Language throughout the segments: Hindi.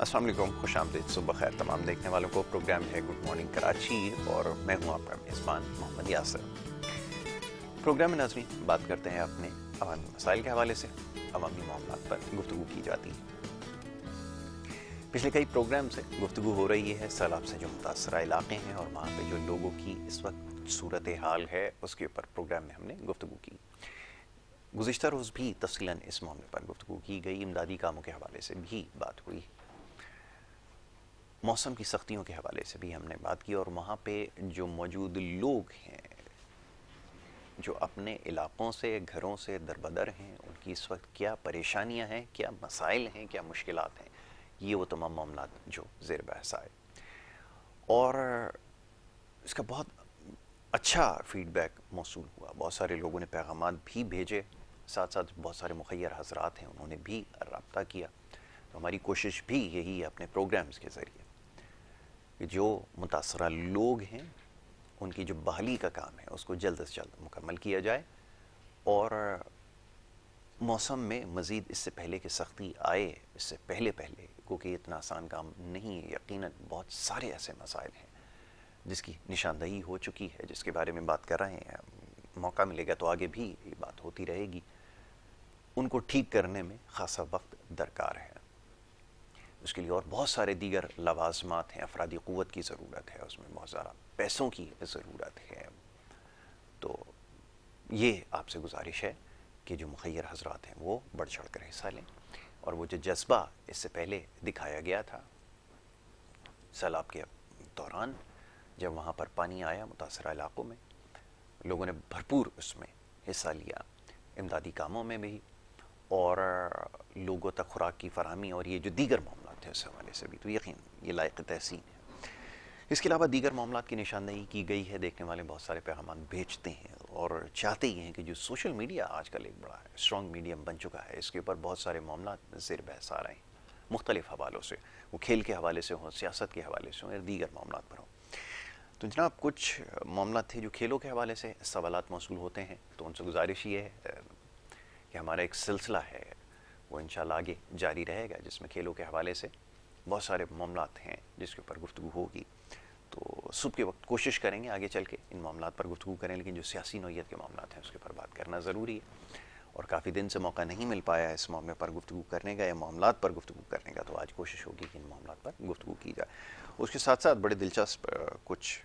अस्सलाम वालेकुम, खुश आमदीद, सुबह खैर तमाम देखने वालों को। प्रोग्राम है गुड मॉर्निंग कराची और मैं हूं आपका मेज़बान मोहम्मद यासर। प्रोग्राम में नाज़रीन बात करते हैं अपने अवामी मसाइल के हवाले से, अवामी मामलात पर गुफ्तगू की जाती है। पिछले कई प्रोग्राम से गुफ्तगू हो रही है सैलाब से जो मुतासरा इलाके हैं और वहाँ पर जो लोगों की इस वक्त सूरत हाल है उसके ऊपर प्रोग्राम में हमने गुफ्तगू की। गुज़िश्ता रोज़ भी तफसीलन इस मामले पर गुफ्तगू की गई, इमदादी कामों के हवाले से भी बात हुई, मौसम की सख्तियों के हवाले से भी हमने बात की और वहाँ पे जो मौजूद लोग हैं जो अपने इलाक़ों से, घरों से दरबदर हैं, उनकी इस वक्त क्या परेशानियाँ हैं, क्या मसाइल हैं, क्या मुश्किलात हैं, ये वो तमाम मामलात जो ज़ेर बहस आए। और इसका बहुत अच्छा फ़ीडबैक मौसूल हुआ, बहुत सारे लोगों ने पैगामात भी भेजे, साथ साथ बहुत सारे मुखय्यर हज़रात हैं उन्होंने भी रब्ता किया। तो हमारी कोशिश भी यही है अपने प्रोग्राम्स के ज़रिए कि जो मुतासरा लोग हैं उनकी जो बहाली का काम है उसको जल्द से जल्द मुकम्मल किया जाए और मौसम में मज़ीद इससे पहले कि सख्ती आए, इससे पहले क्योंकि इतना आसान काम नहीं है, यकीनन बहुत सारे ऐसे मसाइल हैं जिसकी निशानदही हो चुकी है, जिसके बारे में बात कर रहे हैं, मौका मिलेगा तो आगे भी ये बात होती रहेगी। उनको ठीक करने में ख़ासा वक्त दरकार है, उसके लिए और बहुत सारे दीगर लवाज़मात हैं, अफरादी क़ुव्वत की ज़रूरत है, उसमें बहुत ज़्यादा पैसों की ज़रूरत है। तो ये आपसे गुजारिश है कि जो मुखय्यर हज़रात हैं वो बढ़ चढ़ कर हिस्सा लें और वो जो जज्बा इससे पहले दिखाया गया था सैलाब के दौरान, जब वहाँ पर पानी आया मुतासरा इलाक़ों में, लोगों ने भरपूर उसमें हिस्सा लिया, इमदादी कामों में भी और लोगों तक खुराक की फरहमी और ये जो दीगर मामलात हैं उस हवाले से भी, तो यकीन ये लायक तहसीन है। इसके अलावा दीगर मामलात की निशानदही की गई है। देखने वाले बहुत सारे पैगाम भेजते हैं और चाहते ही हैं कि जो सोशल मीडिया आजकल एक बड़ा स्ट्रॉन्ग मीडियम बन चुका है, इसके ऊपर बहुत सारे मामलात ज़ेर बहस आ रहे हैं मुख्तलिफ़ हवालों से, वो खेल के हवाले से हों, सियासत के हवाले से हों या दीगर मामलात पर हों। तो जनाब कुछ मामला थे जो खेलों के हवाले से सवालात मौसूल होते हैं, तो उनसे गुजारिश ये है कि हमारा एक सिलसिला है वो इंशाल्लाह आगे जारी रहेगा जिसमें खेलों के हवाले से बहुत सारे मामलात हैं जिसके ऊपर गुफ्तगू होगी। तो सुबह के वक्त कोशिश करेंगे आगे चल के इन मामलात पर गुफ्तगू करें, लेकिन जो सियासी नौइयत के मामलात हैं उसके ऊपर बात करना ज़रूरी है और काफ़ी दिन से मौका नहीं मिल पाया इस मामले पर गुफ्तगू करने का या मामलात पर गुफ्तगू करने का, तो आज कोशिश होगी कि इन मामलात पर गुफ्तगू की जाए। उसके साथ साथ बड़े दिलचस्प कुछ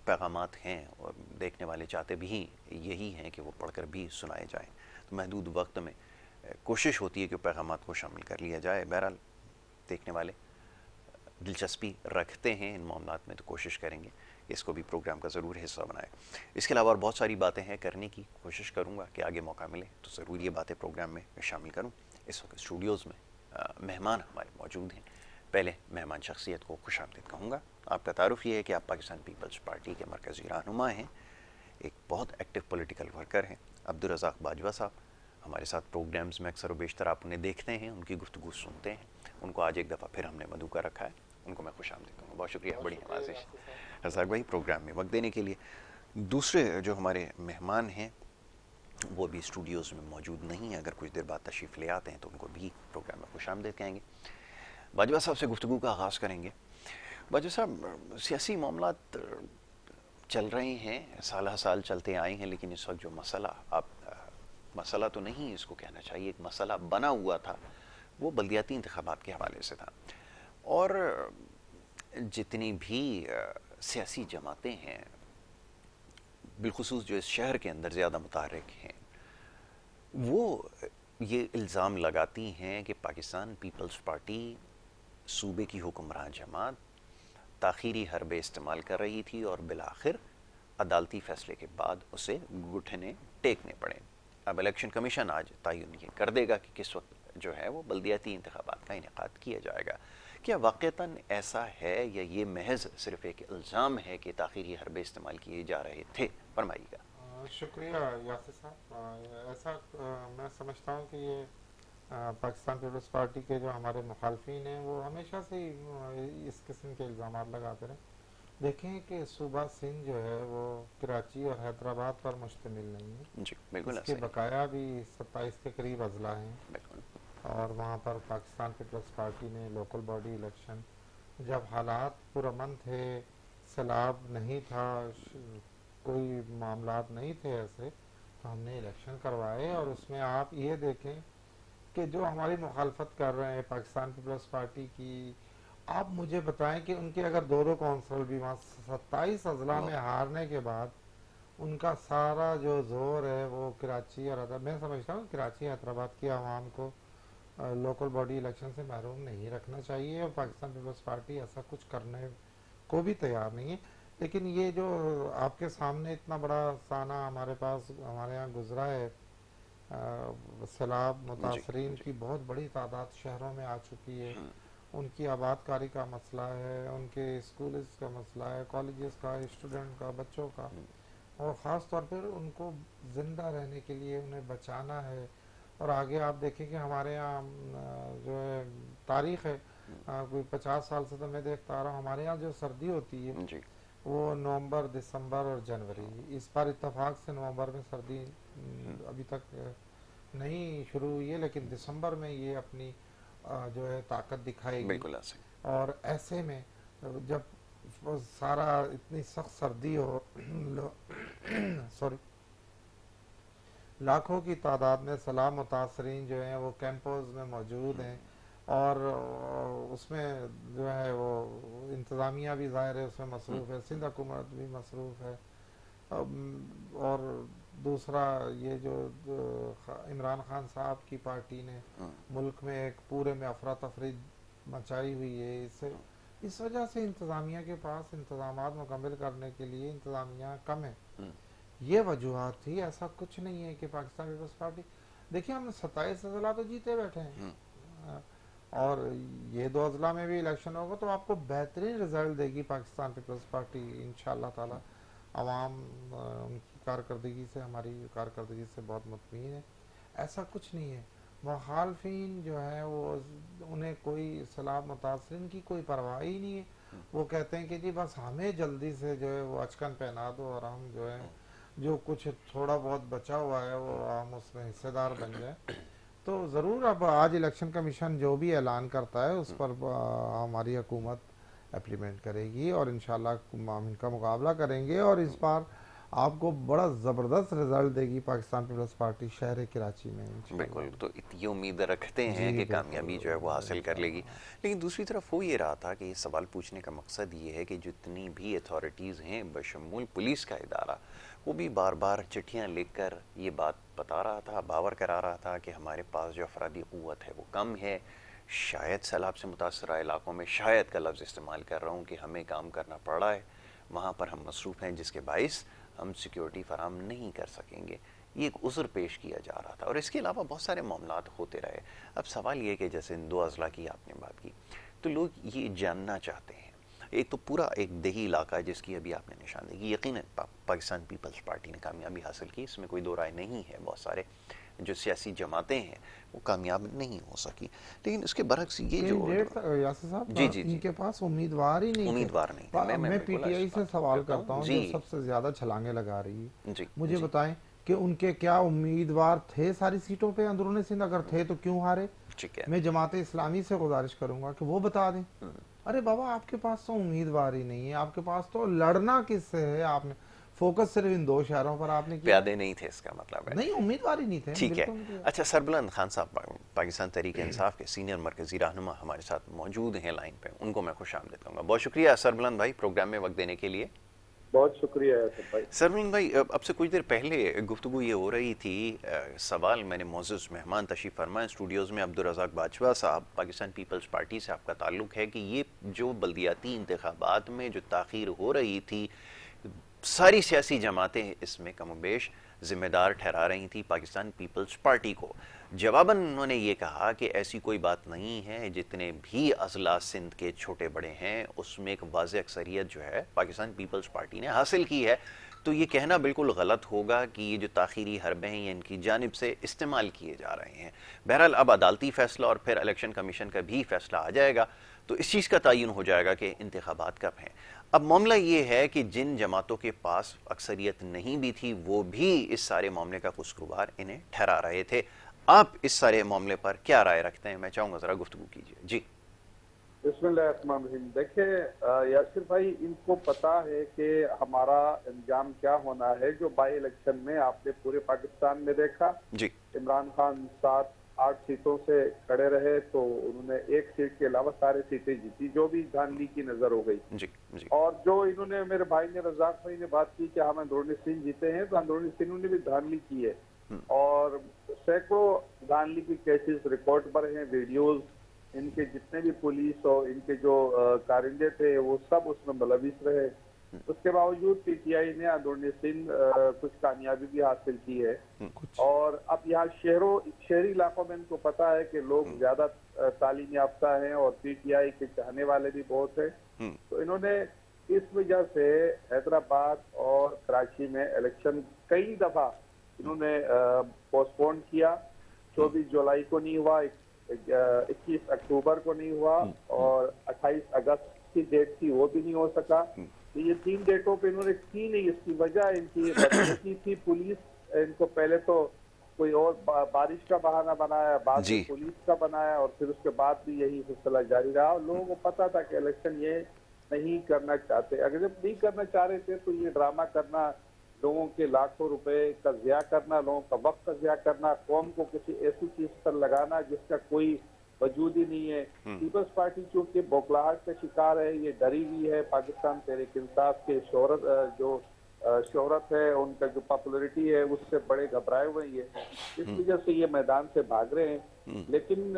पैगामात हैं और देखने वाले चाहते भी यही हैं कि वो पढ़कर भी सुनाए जाएँ, तो महदूद वक्त में कोशिश होती है कि पैगामात को शामिल कर लिया जाए। बहरहाल देखने वाले दिलचस्पी रखते हैं इन मामलात में, तो कोशिश करेंगे इसको भी प्रोग्राम का ज़रूर हिस्सा बनाए। इसके अलावा और बहुत सारी बातें हैं करने की, कोशिश करूँगा कि आगे मौका मिले तो ज़रूर ये बातें प्रोग्राम में शामिल करूँ। इस वक्त स्टूडियोज़ में मेहमान हमारे मौजूद हैं। पहले मेहमान शख्सियत को खुशामदीद कहूँगा। आपका तारुफ़ ये है कि आप पाकिस्तान पीपल्स पार्टी के मरकज़ी रहनुमा हैं, एक बहुत एक्टिव पॉलिटिकल वर्कर हैं। अब्दुल रज़ाक बाजवा साहब हमारे साथ प्रोग्राम्स में अक्सर व बेशतर आप उन्हें देखते हैं, उनकी गुफ्तगू सुनते हैं। उनको आज एक दफ़ा फिर हमने मधु का रखा है, उनको मैं खुशामदीद कहूँगा। बहुत शुक्रिया, बड़ी नवाजिश रज़ाक भाई प्रोग्राम में वक्त देने के लिए। दूसरे जो हमारे मेहमान हैं वो भी स्टूडियोज़ में मौजूद नहीं है, अगर कुछ देर बाद तशरीफ़ ले आते हैं तो उनको भी प्रोग्राम में खुशामदीद कहेंगे। बाजवा साहब से गुफ्तगू का आगाज़ करेंगे। बाजवा साहब, सियासी मामलात चल रहे हैं, साल साल चलते आए हैं, लेकिन इस वक्त जो मसला, आप मसला तो नहीं इसको कहना चाहिए, एक मसला बना हुआ था, वो बल्दियाती इंतखाबात के हवाले से था और जितनी भी सियासी जमातें हैं बिलखुसूस जो इस शहर के अंदर ज़्यादा मुतहर्रिक हैं, वो ये इल्ज़ाम लगाती हैं कि पाकिस्तान पीपल्स पार्टी सूबे की हुक्मरान जमात ताख़ीरी हरबे इस्तेमाल कर रही थी और बिलाखिर अदालती फ़ैसले के बाद उसे घुटने टेकने पड़े। अब इलेक्शन कमीशन आज तयन ये कर देगा कि किस वक्त जो है वो बल्दियाती इंतखाबात का इनेकाद किया जाएगा। क्या वाक़तन ऐसा है या ये महज सिर्फ एक इल्ज़ाम है कि ताख़ीरी हरबे इस्तेमाल किए जा रहे थे? फरमाइएगा। शुक्रिया यासिर साहब। ऐसा मैं समझता हूँ कि ये पाकिस्तान पीपल्स पार्टी के जो हमारे मुखालफिन हैं वो हमेशा से ही इस किस्म के इल्ज़ाम लगाते रहे। देखें कि सूबा सिंध जो है वो कराची और हैदराबाद पर मुश्तमिल नहीं है, जी बिल्कुल इसके सही। बकाया भी 27 के करीब अजला हैं। बिल्कुल और वहाँ पर पाकिस्तान पीपल्स पार्टी ने लोकल बॉडी इलेक्शन, जब हालात पुरअमन थे, सैलाब नहीं था, कोई मामलात नहीं थे ऐसे, तो हमने इलेक्शन करवाए। और उसमें आप ये देखें कि जो हमारी मुखालफत कर रहे हैं पाकिस्तान पीपल्स पार्टी की, आप मुझे बताएं कि उनके अगर दो दो कौंसल भी वहाँ 27 अजला में हारने के बाद उनका सारा जो जोर है वो कराची और मैं समझता हूँ कराची हैदराबाद की आवाम को लोकल बॉडी इलेक्शन से महरूम नहीं रखना चाहिए, और पाकिस्तान पीपल्स पार्टी ऐसा कुछ करने को भी तैयार नहीं है। लेकिन ये जो आपके सामने इतना बड़ा साना हमारे पास हमारे यहाँ गुजरा है, सैलाब जी मुतासरीन जी। की बहुत बड़ी तादाद शहरों में आ चुकी है, उनकी आबादकारी का मसला है, उनके स्कूल का मसला है, कॉलेजेस का, स्टूडेंट का, बच्चों का, और ख़ास तौर पर उनको ज़िंदा रहने के लिए उन्हें बचाना है। और आगे आप देखें कि हमारे यहाँ जो है तारीख़ है, कोई 50 साल से तो मैं देखता आ रहा हूँ हमारे यहाँ जो सर्दी होती है जी वो नवंबर, दिसंबर और जनवरी। इस बार इत्तेफाक से नवंबर में सर्दी अभी तक नहीं शुरू हुई है, लेकिन दिसंबर में ये अपनी जो है ताकत दिखाएगी। बिल्कुल ऐसे। और ऐसे में जब सारा इतनी सख्त सर्दी हो सॉरी, लाखों की तादाद में सलाह मुतासरीन जो हैं वो कैंपोज में मौजूद हैं, और उसमें जो है वो इंतज़ामिया भी ज़ाहिर है उसमें मसरूफ़ है, सिंध हुकूमत भी मसरूफ़ है। और दूसरा ये जो इमरान खान साहब की पार्टी ने मुल्क में एक पूरे में अफरा तफरी मचाई हुई है, इससे इस वजह से इंतज़ामिया के पास इंतज़ामात मुकम्मल करने के लिए इंतज़ामिया कम है। ये वजूहत थी, ऐसा कुछ नहीं है कि पाकिस्तान पीपल्स पार्टी, देखिए हम 27 अजला तो जीते बैठे हैं, और ये 2 अजला में भी इलेक्शन होगा तो आपको बेहतरीन रिजल्ट देगी पाकिस्तान पीपल्स पार्टी इंशाअल्लाह ताला। आवाम उनकी कारकर्दगी से, हमारी कारकर्दगी से बहुत मुतमईन है। ऐसा कुछ नहीं है, मुखालफिन जो है वो उन्हें कोई सलाह मुतासरीन की कोई परवाह ही नहीं है। वो कहते हैं कि जी बस हमें जल्दी से जो है वो अचकन पहना दो और हम जो है जो कुछ थोड़ा बहुत बचा हुआ है वो हम उसमें हिस्सेदार बन जाए। तो ज़रूर अब आज इलेक्शन कमीशन जो भी ऐलान करता है उस पर हमारी हुकूमत इम्प्लीमेंट करेगी, और इंशाल्लाह हम इनका मुकाबला करेंगे, और इस बार आपको बड़ा ज़बरदस्त रिजल्ट देगी पाकिस्तान पीपल्स पार्टी शहर कराची में बिल्कुल। इंशाल्लाह। तो ये उम्मीद रखते हैं जी कि बिल्कुल कामयाबी जो है वो हासिल कर लेगी। इंशाल्लाह। लेकिन दूसरी तरफ हो ये रहा था कि इस सवाल पूछने का मकसद ये है कि जितनी भी अथॉरिटीज़ हैं बशमूल पुलिस का इदारा, वो भी बार बार चिट्ठियाँ लिखकर ये बात बता रहा था, बावर करा रहा था कि हमारे पास जो अफरादी क़ुव्वत है वो कम है। शायद सैलाब से मुतासरा इलाकों में, शायद का लफ्ज़ इस्तेमाल कर रहा हूँ, कि हमें काम करना पड़ रहा है, वहाँ पर हम मसरूफ़ हैं, जिसके बाइस हम सिक्योरिटी फराम नहीं कर सकेंगे। ये एक उज़्र पेश किया जा रहा था, और इसके अलावा बहुत सारे मामलात होते रहे। अब सवाल ये कि जैसे इन 2 अजला की आपने बात की, तो लोग ये जानना चाहते हैं। एक तो पूरा एक देही इलाका है जिसकी अभी आपने निशानदेही की, यकीनन पाकिस्तान पीपल्स पार्टी ने कामयाबी हासिल की, इसमें कोई दो राय नहीं है। बहुत सारे जो सियासी जमातें हैं वो कामयाब नहीं हो सकी, लेकिन उसके बरक्स ये जो कैंडिडेट यासिर जी साहब जी जी, इनके पास उम्मीदवार ही नहीं थे। उम्मीदवार नहीं थे। मैं मैं बिल्कुल इस पीटीआई से बात सवाल करता करता हूँ हूँ जी जो सबसे ज्यादा छलांगे लगा रही है, जी मुझे जी। बताएं कि उनके क्या उम्मीदवार थे सारी सीटों पे अंदरूनी सिंध, अगर थे तो क्यों हारे? ठीक है। मैं जमात इस्लामी से गुजारिश करूंगा कि वो बता दें। अरे बाबा आपके पास तो उम्मीदवार ही नहीं है, आपके पास तो लड़ना किससे है? आपने फोकस सिर्फ इन 2 शहरों पर आपने किया है। प्यादे नहीं थे इसका मतलब है। नहीं उम्मीदवार ही नहीं थे ठीक है। बिल्कुल मुझे। अच्छा, सरबलंद खान साहब पाकिस्तान तहरीक इंसाफ के सीनियर मरकजी रहनुमा हमारे साथ मौजूद हैं लाइन पे, उनको मैं खुश आमदीद कहूँगा। बहुत शुक्रिया सरबलंद भाई प्रोग्राम में वक्त देने के लिए। बहुत शुक्रिया यासिर भाई। सरबलंद भाई, अब से कुछ देर पहले गुफ्तगू ये हो रही थी, सवाल मैंने मोअज़्ज़ज़ मेहमान तशरीफ़ फरमा स्टूडियोज़ में, अब्दुल रज़ाक बाजवा साहब, पाकिस्तान पीपल्स पार्टी से आपका ताल्लुक़ है कि ये जो बल्दियाती इंतखाबात में जो ताख़ीर हो रही थी, सारी सियासी जमातें इसमें कमोबेश ज़िम्मेदार ठहरा रही थी पाकिस्तान पीपल्स पार्टी को। जवाबन उन्होंने ये कहा कि ऐसी कोई बात नहीं है, जितने भी अजला सिंध के छोटे बड़े हैं उसमें एक वाज़ेह अक्सरियत जो है पाकिस्तान पीपल्स पार्टी ने हासिल की है। तो ये कहना बिल्कुल गलत होगा कि ये जो ताख़ीरी हरबे हैं ये इनकी जानिब से इस्तेमाल किए जा रहे हैं। बहरहाल अब अदालती फ़ैसला और फिर इलेक्शन कमीशन का भी फ़ैसला आ जाएगा, तो इस चीज़ का तयन हो जाएगा कि इंतखाबात कब हैं। अब मामला ये है कि जिन जमातों के पास अक्सरियत नहीं भी थी वो भी इस सारे मामले का कसूरवार इन्हें ठहरा रहे थे। आप इस सारे मामले पर क्या राय रखते हैं? मैं चाहूंगा जरा गुफ्तगू कीजिए जी। बिस्मिल्लाहिर्रहमानिर्रहीम। देखिए यासिर भाई, इनको पता है कि हमारा अंजाम क्या होना है। जो बाई इलेक्शन में आपने पूरे पाकिस्तान में देखा, जी इमरान खान 7-8 सीटों से खड़े रहे तो उन्होंने एक सीट के अलावा सारी सीटें जीती, जो भी धांधली की नजर हो गई। जी जी। और जो इन्होंने, मेरे भाई ने, रजाक भाई ने बात की कि हम अंदरूनी सिंध जीते हैं, तो अंदरूनी सिंध ने भी धांधली की है और सैकड़ों धांधली की केसेस रिकॉर्ड पर हैं, वीडियोस। इनके जितने भी पुलिस और इनके जो कारिंदे थे वो सब उसमें मुलविस रहे। उसके बावजूद पीटीआई ने अंदरूनी सिंध कुछ कामयाबी भी हासिल की है। और अब यहाँ शहरी इलाकों में इनको पता है कि लोग ज्यादा तालीम याफ्ता हैं और पीटीआई के चाहने वाले भी बहुत हैं। तो इन्होंने इस वजह से हैदराबाद और कराची में इलेक्शन कई दफा इन्होंने पोस्टपोन किया। 24 जुलाई को नहीं हुआ, 21 अक्टूबर को नहीं हुआ और 28 अगस्त की डेट थी, वो भी नहीं हो सका। तो ये 3 डेटों पे इन्होंने की नहीं। इसकी वजह इनकी बदतमीजी थी। पुलिस इनको पहले तो कोई और बारिश का बहाना बनाया, बाद में पुलिस का बनाया और फिर उसके बाद भी यही सिलसिला जारी रहा। लोगों को पता था कि इलेक्शन ये नहीं करना चाहते। अगर जब नहीं करना चाह रहे थे तो ये ड्रामा करना, लोगों के लाखों रुपए का ज़िया करना, लोगों का वक्त का ज़िया करना, कौम को किसी ऐसी चीज पर लगाना जिसका कोई वजूद ही नहीं है। पीपल्स पार्टी चूंकि बौखलाहट का शिकार है, ये डरी हुई है। पाकिस्तान तहरीक इंसाफ के शोहरत है, उनका जो पॉपुलरिटी है उससे बड़े घबराए हुए ये, इस वजह से ये मैदान से भाग रहे हैं। लेकिन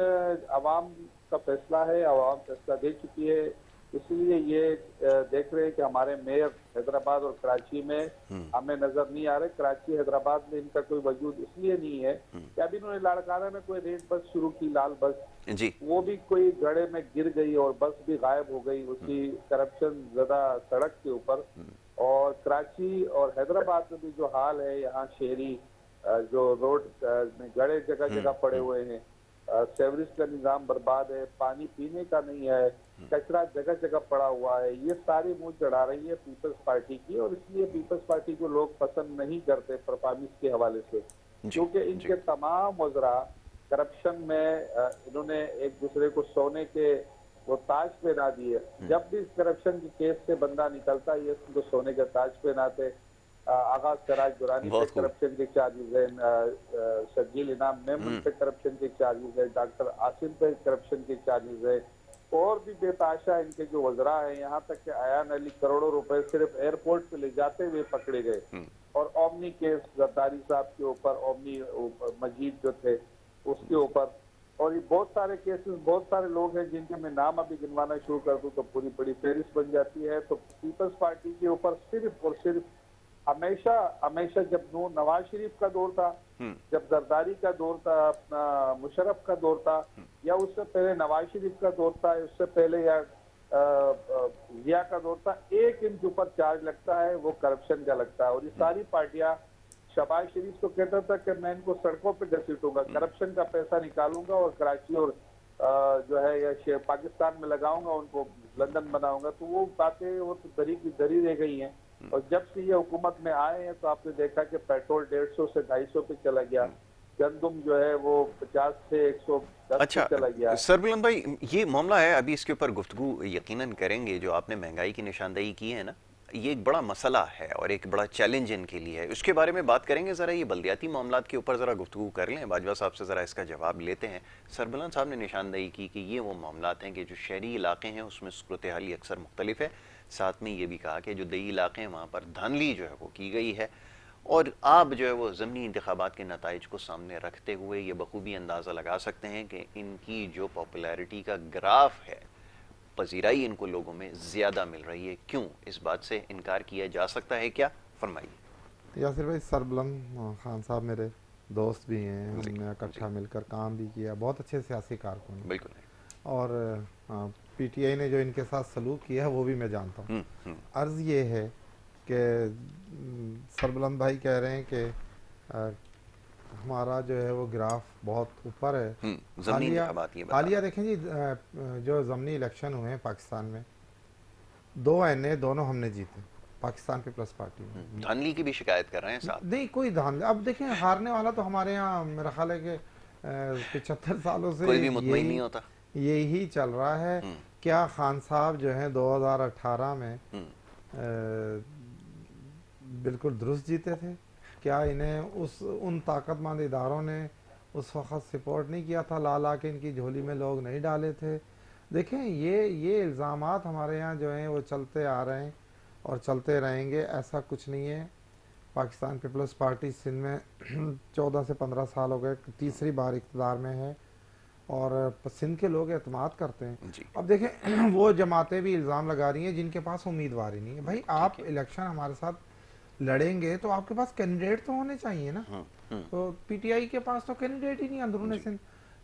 अवाम का फैसला है, अवाम फैसला दे चुकी है। इसलिए ये देख रहे हैं कि हमारे मेयर हैदराबाद और कराची में हमें नजर नहीं आ रहे। कराची हैदराबाद में इनका कोई वजूद इसलिए नहीं है कि अभी इन्होंने लाड़काना में कोई रेड बस शुरू की, लाल बस जी, वो भी कोई गड्ढे में गिर गई और बस भी गायब हो गई उसी करप्शन ज्यादा सड़क के ऊपर। और कराची और हैदराबाद में भी जो हाल है, यहाँ शहरी जो रोड में गड्ढे जगह जगह पड़े हुए हैं, सेवरेज का निजाम बर्बाद है, पानी पीने का नहीं है, कचरा जगह जगह पड़ा हुआ है। ये सारी मुंह चढ़ा रही है पीपल्स पार्टी की और इसलिए पीपल्स पार्टी को लोग पसंद नहीं करते परफॉर्मेंस के हवाले से, क्योंकि इनके तमाम वज़रा करप्शन में इन्होंने एक दूसरे को सोने के वो ताज पहना दिए। जब भी करप्शन के केस से बंदा निकलता है ये उनको सोने का ताज पहनाते। आगाज सराज दुरानी पे करप्शन के चार्जेस है, शकील इनाम मेमन पे करप्शन के चार्जेस है, डॉक्टर आसिम पे करप्शन के चार्जेस है और भी बेताशा इनके जो वज़रा हैं। यहाँ तक कि अयान अली करोड़ों रुपए सिर्फ एयरपोर्ट पे ले जाते हुए पकड़े गए। और ओमनी केस जरदारी साहब के ऊपर, ओमनी मजीद जो थे उसके ऊपर, और ये बहुत सारे केसेस, बहुत सारे लोग हैं जिनके मैं नाम अभी गिनवाना शुरू कर दूं तो पूरी बड़ी फहरिस्त बन जाती है। तो पीपल्स पार्टी के ऊपर सिर्फ और सिर्फ हमेशा जब नवाज शरीफ का दौर था, जब जरदारी का दौर था, अपना मुशर्रफ का दौर था, या उससे पहले नवाज शरीफ का दौर था, उससे पहले या जिया का दौर था, एक इनके ऊपर चार्ज लगता है, वो करप्शन का लगता है। और ये सारी पार्टियां, शहबाज शरीफ तो कहता था कि मैं इनको सड़कों पे घसीटूंगा, करप्शन का पैसा निकालूंगा और कराची और जो है या पाकिस्तान में लगाऊंगा, उनको लंदन बनाऊंगा। तो वो बातें वो तो दरी की दरी रह गई हैं। और जब से ये हुकूमत में आए हैं तो आपने देखा कि पेट्रोल 150 से 250 पे चला गया, गंदुम जो है वो 50 से 110 अच्छा पे चला गया। सरबुलंद भाई, ये मामला है, अभी इसके ऊपर गुफ्तगू यकीनन करेंगे। जो आपने महंगाई की निशानदेही की है ना, ये एक बड़ा मसला है और एक बड़ा चैलेंज इनके लिए है, उसके बारे में बात करेंगे। ज़रा ये बल्दियाती मामलात के ऊपर ज़रा गुफ्तगू कर लें, बाजवा साहब से ज़रा इसका जवाब लेते हैं। सरबुलंद साहब ने निशानदेही की कि ये वो मामलात हैं कि जो शहरी इलाके हैं उसमें सूरत हाल अक्सर मुख्तलिफ है। साथ में ये भी कहा कि जो दही इलाके हैं वहाँ पर धांधली जो है वो की गई है। और आप जो है वो ज़मीनी इंतखाबात के नताइज को सामने रखते हुए ये बखूबी अंदाज़ा लगा सकते हैं कि इनकी जो पॉपुलैरिटी का ग्राफ है, पजीराई इनको लोगों में ज़्यादा मिल रही है। क्यों, इस बात से इनकार किया जा सकता है क्या? फरमाइए। यासिर भाई, सरबलंद खान साहब मेरे दोस्त भी हैं, हमने इकट्ठा मिलकर काम भी किया, बहुत अच्छे सियासी कारकुन हैं। बिल्कुल। और पीटीआई ने जो इनके साथ सलूक किया है वो भी मैं जानता हूँ। अर्ज़ ये है कि सरबलंद भाई कह रहे हैं कि हमारा जो है वो ग्राफ बहुत ऊपर है। हालिया देखें जी, जो ज़मनी इलेक्शन हुए हैं पाकिस्तान में, 2 NA दोनों हमने जीते, पाकिस्तान पीपल्स पार्टी में। धांधली की भी शिकायत कर रहे हैं साहब। नहीं, कोई धांधली, अब देखें हारने वाला तो हमारे यहाँ मेरा ख्याल है कि 75 सालों से कोई भी मुतमईन नहीं यही होता। यही चल रहा है। क्या खान साहब जो है 2018 में बिल्कुल दुरुस्त जीते थे? क्या इन्हें उन ताकतमंद इदारों ने उस वक्त सपोर्ट नहीं किया था? ला ला के इनकी झोली में लोग नहीं डाले थे? देखें, ये इल्ज़ामात हमारे यहाँ जो हैं वो चलते आ रहे हैं और चलते रहेंगे, ऐसा कुछ नहीं है। पाकिस्तान पीपल्स पार्टी सिंध में 14 से 15 साल हो गए, तीसरी बार इक़्तिदार में है और सिंध के लोग एतमाद करते हैं। जी। अब देखें, वो जमातें भी इल्ज़ाम लगा रही हैं जिनके पास उम्मीदवार ही नहीं है। भाई, आप इलेक्शन हमारे साथ लड़ेंगे तो आपके पास कैंडिडेट तो होने चाहिए ना। तो पीटीआई के पास तो कैंडिडेट ही नहीं अंदरूनी सिंध।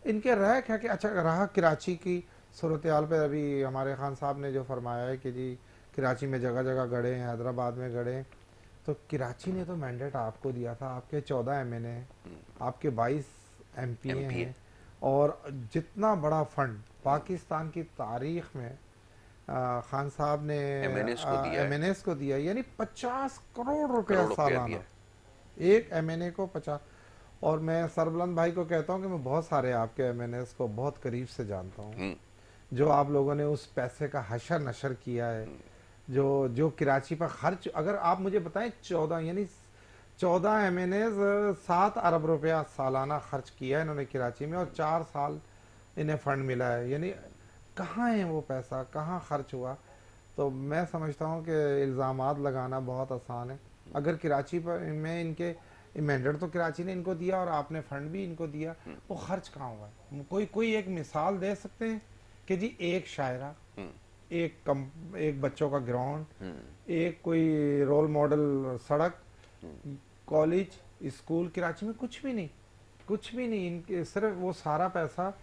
इनके रह क्या कि अच्छा रहा कराची की सूरत हाल पे, अभी हमारे खान साहब ने जो फरमाया है कि जी कराची में जगह जगह गड़े हैं, हैदराबाद में गड़े हैं, तो कराची ने तो मैंडेट आपको दिया था, आपके 14 एमएनए हैं, आपके 22 एमपीए हैं, और जितना बड़ा फंड पाकिस्तान की तारीख में खान साहब ने एमएनएस को दिया, यानी 50 करोड़ रुपया सालाना एक एमएनए को 50। और मैं सरबलंद भाई को कहता हूं कि मैं बहुत सारे आपके एमएनएस को बहुत करीब से जानता हूं, जो आप लोगों ने उस पैसे का हशर नशर किया है, जो कराची पर खर्च, अगर आप मुझे बताएं 14 एमएनए 7 अरब रुपया सालाना खर्च किया है इन्होंने कराची में, और 4 साल इन्हें फंड मिला है, यानी कहाँ है वो पैसा, कहाँ खर्च हुआ? तो मैं समझता हूँ कि इल्ज़ामात लगाना बहुत आसान है। अगर कराची पर में इनके मैंडेट तो कराची ने इनको दिया और आपने फंड भी इनको दिया, वो खर्च कहाँ हुआ है? कोई एक मिसाल दे सकते हैं कि जी एक शायरा, एक बच्चों का ग्राउंड, एक कोई रोल मॉडल सड़क, कॉलेज, स्कूल कराची में कुछ भी नहीं, कुछ भी नहीं। इनके सिर्फ वो सारा पैसा,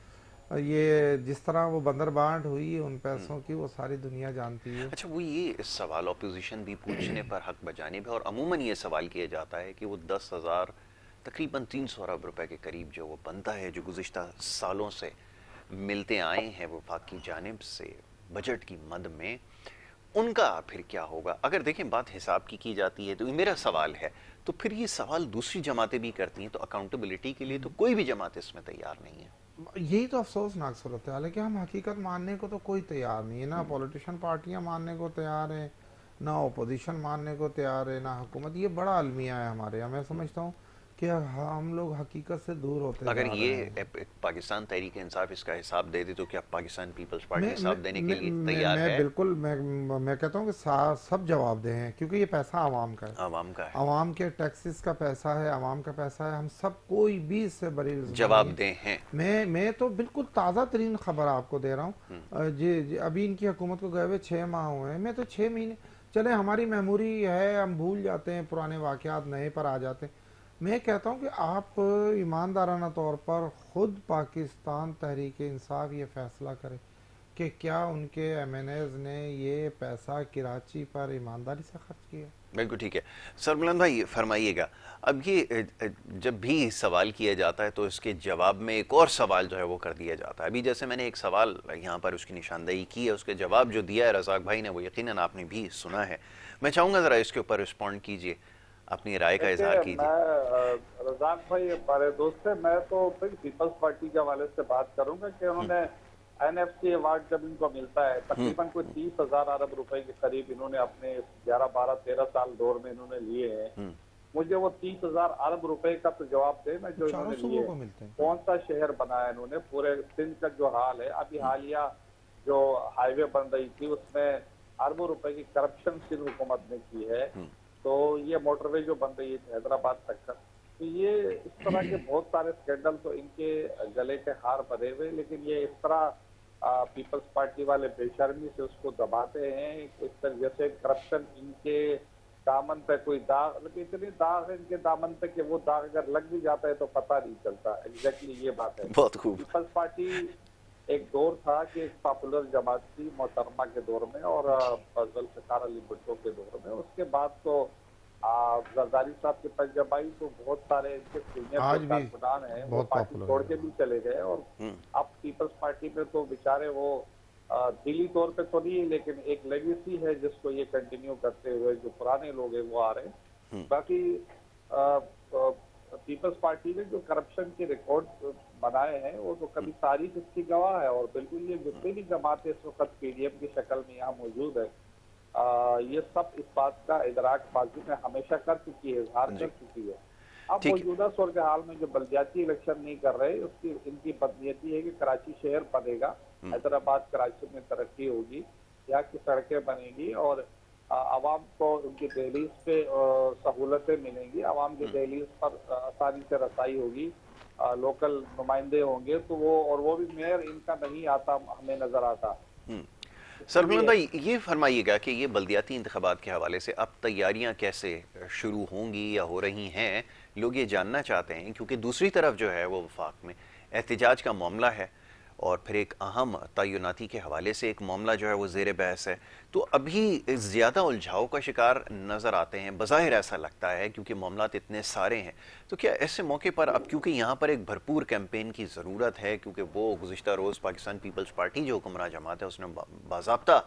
ये जिस तरह वो बंदरबांट हुई उन पैसों की, वो सारी दुनिया जानती है। अच्छा, वो ये सवाल ऑपोजिशन भी पूछने पर हक बजाने पर, और अमूमन ये सवाल किया जाता है कि वो 10,000 तकरीबन 300 अरब रुपए के करीब जो वो बनता है, जो गुज़िश्ता सालों से मिलते आए हैं वफाक की जानिब से बजट की मद में, उनका फिर क्या होगा? अगर देखें बात हिसाब की जाती है तो मेरा सवाल है, तो फिर ये सवाल दूसरी जमातें भी करती हैं, तो अकाउंटेबिलिटी के लिए तो कोई भी जमात इसमें तैयार नहीं है। यही तो अफसोसनाक सूरत हाल है कि हम हकीकत मानने को तो कोई तैयार नहीं है, ना पॉलिटिशियन पार्टियां मानने को तैयार है, ना ओपोजिशन मानने को तैयार है, ना हुकूमत। ये बड़ा अलमिया है हमारे यहाँ। मैं समझता हूँ कि हम लोग हकीकत से दूर होते अगर जा रहे हैं। पाकिस्तान तहरीक इंसाफ इसका हिसाब दे दे, तो क्या पाकिस्तान पीपल्स पार्टी हिसाब देने के लिए मैं तैयार है? बिल्कुल मैं कहता हूँ कि सब जवाबदेह हैं, क्योंकि ये पैसा आवाम का है, आवाम का है, आवाम के टैक्सेस का पैसा है, आवाम का पैसा है। हम सब, कोई भी इससे बड़ी जवाबदेह हैं। मैं तो बिल्कुल ताज़ा तरीन खबर आपको दे रहा हूँ। जी, अभी इनकी हुकूमत को गए हुए 6 माह हुए हैं। मैं तो 6 महीने, चले हमारी मेमोरी है, हम भूल जाते हैं, पुराने वाक़यात नए पर आ जाते हैं। मैं कहता हूँ कि आप ईमानदाराना तौर पर खुद पाकिस्तान तहरीक इंसाफ ये फैसला करें कि क्या उनके एमएनएज ने ये पैसा कराची पर ईमानदारी से खर्च किया। बिल्कुल ठीक है। सरमलन भाई फरमाइएगा, अब ये जब भी सवाल किया जाता है तो इसके जवाब में एक और सवाल जो है वो कर दिया जाता है। अभी जैसे मैंने एक सवाल यहाँ पर उसकी निशानदेही की है, उसके जवाब जो दिया है रज़ाक भाई ने, वो यकीनन आपने भी सुना है। मैं चाहूँगा ज़रा इसके ऊपर रिस्पॉन्ड कीजिए, अपनी राय का इजहार कीजिए। रज़ाक भाई हमारे दोस्त है, मैं तो फिर पीपल्स पार्टी के हवाले से बात करूंगा कि उन्होंने एनएफसी अवार्ड जब इनको मिलता है, तकरीबन कोई 30,000 अरब रुपए के करीब इन्होंने अपने 11, 12, 13 साल दौर में इन्होंने लिए हैं। मुझे वो 30,000 अरब रुपए का तो जवाब देना जो इन्होंने लिए, कौन सा शहर बनाया इन्होंने, पूरे सिंध का जो हाल है। अभी हालिया जो हाईवे बन रही थी उसमें अरबों रुपए की करप्शन सिंध हुकूमत ने की है। तो ये मोटरवे जो बन रही है हैदराबाद तक का, तो ये इस तरह के बहुत सारे स्कैंडल तो इनके गले के हार बने हुए, लेकिन ये इस तरह पीपल्स पार्टी वाले बेशर्मी से उसको दबाते हैं। इस तरह जैसे करप्शन इनके दामन पे कोई दाग, लेकिन इतनी दाग है इनके दामन पे कि वो दाग अगर लग भी जाता है तो पता नहीं चलता। एग्जैक्टली ये बात है। बहुत खूब। पीपल्स पार्टी एक दौर था कि एक पॉपुलर जमात थी मोहतरमा के दौर में और जुल्फ़िकार अली भुट्टो के दौर में। उसके बाद तो जरदारी साहब के पास जब आई तो बहुत सारे इनके सीनियर कारकुनान हैं वो पार्टी छोड़ के भी चले गए, और अब पीपल्स पार्टी में तो बेचारे वो दिली तौर पे तो नहीं, लेकिन एक लेगेसी है जिसको ये कंटिन्यू करते हुए जो पुराने लोग हैं वो आ रहे हैं। बाकी पीपल्स पार्टी ने जो करप्शन के रिकॉर्ड बनाए हैं वो तो कभी तारीख इसकी गवाह है। और बिल्कुल ये जितने भी जमातें इस वक्त पीडीएम की शक्ल में यहाँ मौजूद है, ये सब इस बात का इदराक माजी में हमेशा कर चुकी है, इजहार कर चुकी है। अब ठीक। मौजूदा सूरत हाल में जो बल्दियाती इलेक्शन नहीं कर रहे, उसकी इनकी बदनीयती है कि कराची शहर बनेगा, हैदराबाद कराची में तरक्की होगी, यहाँ की सड़कें बनेगी और आवाम को उनकी दहलीज पे सहूलतें मिलेंगी, आवाम की दहलीज पर आसानी से रसाई होगी, लोकल नुमाइंदे होंगे, तो वो भी मेयर इनका नहीं आता, हमें नजर आता। सरफराज भाई, ये फरमाइएगा कि ये बल्दियाती इंतखाबात के हवाले से अब तैयारियां कैसे शुरू होंगी या हो रही हैं, लोग ये जानना चाहते हैं, क्योंकि दूसरी तरफ जो है वो वफाक में एहतजाज का मामला है और फिर एक अहम तयनाती के हवाले से एक मामला जो है वो ज़ेर बहस है। तो अभी ज़्यादा उलझाव का शिकार नज़र आते हैं, बज़ाहिर ऐसा लगता है, क्योंकि मामलात इतने सारे हैं। तो क्या ऐसे मौके पर अब, क्योंकि यहाँ पर एक भरपूर कैंपेन की ज़रूरत है, क्योंकि वो गुज़िश्ता रोज़ पाकिस्तान पीपल्स पार्टी जो हुक्मरान जमात है उसने बाज़ाब्ता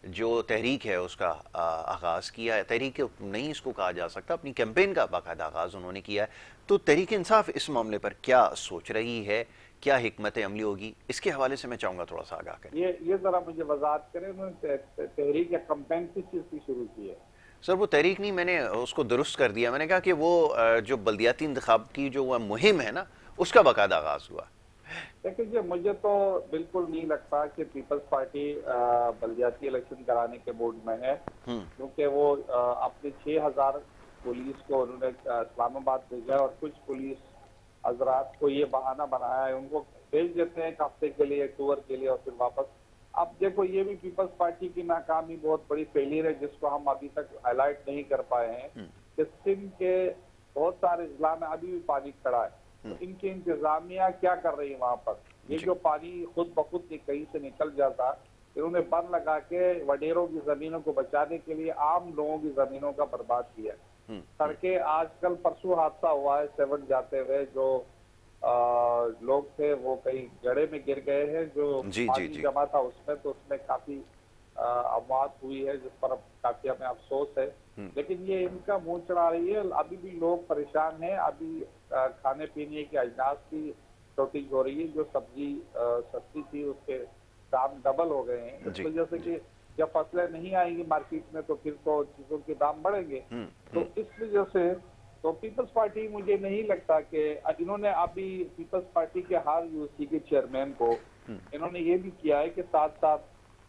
जो तहरीक है उसका आगाज़ किया है, तहरीक नहीं इसको कहा जा सकता, अपनी कैंपेन का बाकायदा आगाज़ उन्होंने किया है। तो तहरीक इंसाफ इस मामले पर क्या सोच रही है, क्या हिकमत अमली होगी, इसके हवाले से मैं चाहूंगा थोड़ा सा आगाह करें। ये जरा मुझे वजाहत करें, उन्होंने तहरीक या कैंपेन किस चीज की शुरू की है? सर वो तहरीक नहीं, मैंने उसको दुरुस्त कर दिया, मैंने कहा कि वो जो बल्दियाती इंतखाब की जो मुहिम है ना, उसका बाकायदा आगाज हुआ। देखिए, मुझे तो बिल्कुल नहीं लगता कि पीपल्स पार्टी बल्दियाती इलेक्शन कराने के मूड में है, क्योंकि वो अपने 6000 पुलिस को उन्होंने इस्लामाबाद भेजा और कुछ पुलिस हजरात को ये बहाना बनाया है, उनको भेज देते हैं एक हफ्ते के लिए, टूर के लिए, और फिर वापस। अब देखो, ये भी पीपल्स पार्टी की नाकामी बहुत बड़ी फेलियर है, जिसको हम अभी तक हाईलाइट नहीं कर पाए हैं कि सिंध के बहुत सारे जिला में अभी भी पानी खड़ा है। तो इनकी इंतजामिया क्या कर रही है वहां पर? ये जो पानी खुद ब खुद कहीं से निकल जाता, इन्होंने बंद लगा के वडेरों की जमीनों को बचाने के लिए आम लोगों की जमीनों का बर्बाद किया। सड़कें, आजकल परसों हादसा हुआ है 7 जाते हुए, जो लोग थे वो कहीं गड्ढे में गिर गए हैं, जो पानी जमा था उसमें, तो उसमें काफी अमवात हुई है, जिस पर काफी हमें अफसोस है। लेकिन ये इनका मुंह चढ़ा रही है, अभी भी लोग परेशान हैं, अभी खाने पीने की अजनास की शॉर्टेज हो रही है, जो सब्जी सस्ती थी उसके दाम डबल हो गए हैं, इस वजह से कि जब फसलें नहीं आएंगी मार्केट में तो फिर तो चीजों के दाम बढ़ेंगे। तो इस वजह से तो पीपल्स पार्टी, मुझे नहीं लगता कि इन्होंने अभी पीपल्स पार्टी के हाल यूसी के चेयरमैन को इन्होंने ये भी किया है कि साथ साथ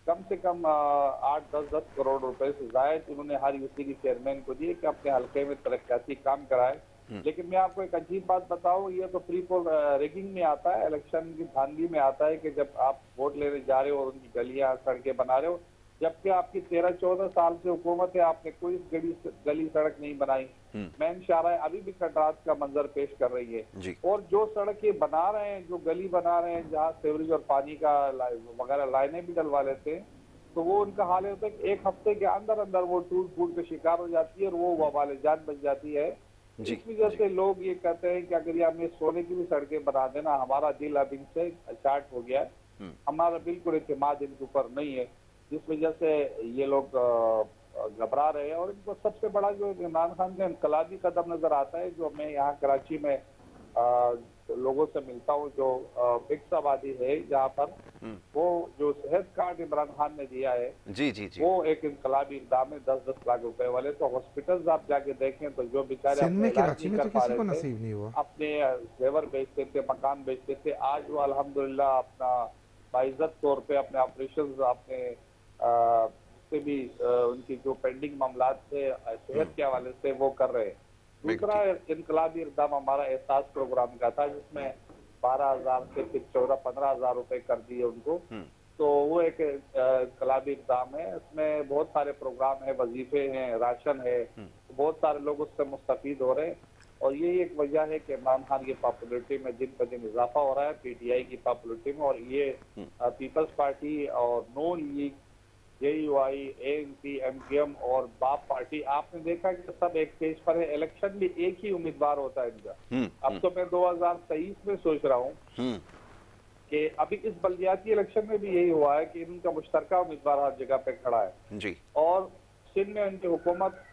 कम से कम 8-10 करोड़ रुपए से जायद इन्होंने हर यूसी के चेयरमैन को दिए कि अपने हल्के में तरक्याती काम कराए। लेकिन मैं आपको एक अजीब बात बताऊं, ये तो प्री पोल रेगिंग में आता है, इलेक्शन की धांधली में आता है कि जब आप वोट लेने जा रहे हो और उनकी गलियां सड़कें बना रहे हो, जबकि आपकी 13-14 साल से हुकूमत है, आपने कोई गली सड़क नहीं बनाई। मैन शारा अभी भी कटरात का मंजर पेश कर रही है। और जो सड़क ये बना रहे हैं, जो गली बना रहे हैं, जहाँ सेवरेज और पानी का वगैरह लाइनें भी डलवा लेते हैं, तो वो उनका हाल होता है कि एक हफ्ते के अंदर अंदर वो टूट फूट का शिकार हो जाती है और वो वबाल जान बन जाती है। इस वजह से लोग ये कहते हैं कि अगर ये हमें सोने की भी सड़कें बना देना, हमारा दिल अब इनसे स्टार्ट हो गया है, हमारा बिल्कुल एतमाद इनके ऊपर नहीं है, जिस वजह से ये लोग घबरा रहे हैं। और इनको सबसे बड़ा जो इमरान खान का इनकलाबी कदम नजर आता है, जो मैं यहाँ कराची में लोगों से मिलता हूँ, जो मिक्स आबादी है जहाँ पर, वो जो सेहत कार्ड इमरान खान ने दिया है, वो एक इनकलाबी इकदाम है, 10-10 लाख रुपए वाले। तो हॉस्पिटल्स आप जाके देखें तो जो बेचारे अपने इलाज नहीं कर पा रहे थे, अपने जेवर बेचते थे, मकान बेचते थे, आज वो अल्हम्दुलिल्लाह अपना बाइज्जत तौर पे अपने ऑपरेशन, अपने से भी उनकी जो पेंडिंग मामलात थे सेहत के हवाले से वो कर रहे हैं। दूसरा इनकलाबी इकदाम हमारा एहसास प्रोग्राम का था, जिसमें 12,000 से फिर 14-15,000 रुपए कर दिए उनको। तो वो एक इनकलाबी इकदाम है, इसमें बहुत सारे प्रोग्राम है, वजीफे हैं, राशन है, बहुत सारे लोग उससे मुस्तफीद हो रहे हैं। और यही एक वजह है कि इमरान खान की पॉपुलरिटी में दिन ब दिन इजाफा हो रहा है, पीटीआई की पॉपुलरिटी में। और ये पीपल्स पार्टी और non league, JUI, ANP, MPM और बाप पार्टी, आपने देखा कि सब एक पेज पर है। इलेक्शन भी एक ही उम्मीदवार होता है इनका। अब तो मैं 2023 में सोच रहा हूँ कि अभी इस बल्दियाती इलेक्शन में भी यही हुआ है कि इनका मुश्तरका उम्मीदवार हर जगह पे खड़ा है। और सिंध में इनकी हुकूमत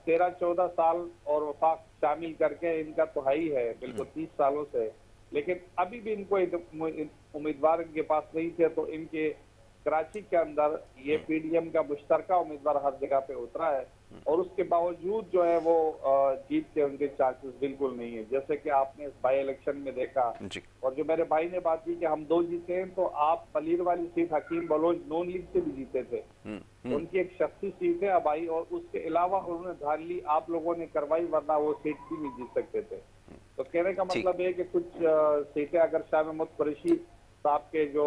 13-14 साल और वफाक शामिल करके इनका तो है ही है बिल्कुल 30 सालों से। लेकिन अभी भी इनको उम्मीदवार इनके पास नहीं थे, तो इनके कराची के अंदर ये पीडीएम का मुश्तरका उम्मीदवार हर जगह पे उतरा है, और उसके बावजूद जो है वो जीत के उनके चांसेस बिल्कुल नहीं है। जैसे कि आपने इस बाई इलेक्शन में देखा, जी और जो मेरे भाई ने बात की कि हम 2 जीते हैं, तो आप पलीर वाली सीट हकीम बलोच नॉन लीग से भी जीते थे, उनकी एक शख्सी सीट है अब आई, और उसके अलावा उन्होंने धांधली आप लोगों ने करवाई, वरना वो सीट भी नहीं जीत सकते थे। तो कहने का ठीक मतलब है कि कुछ सीटें अगर शाह महमूद कुरैशी साहब के जो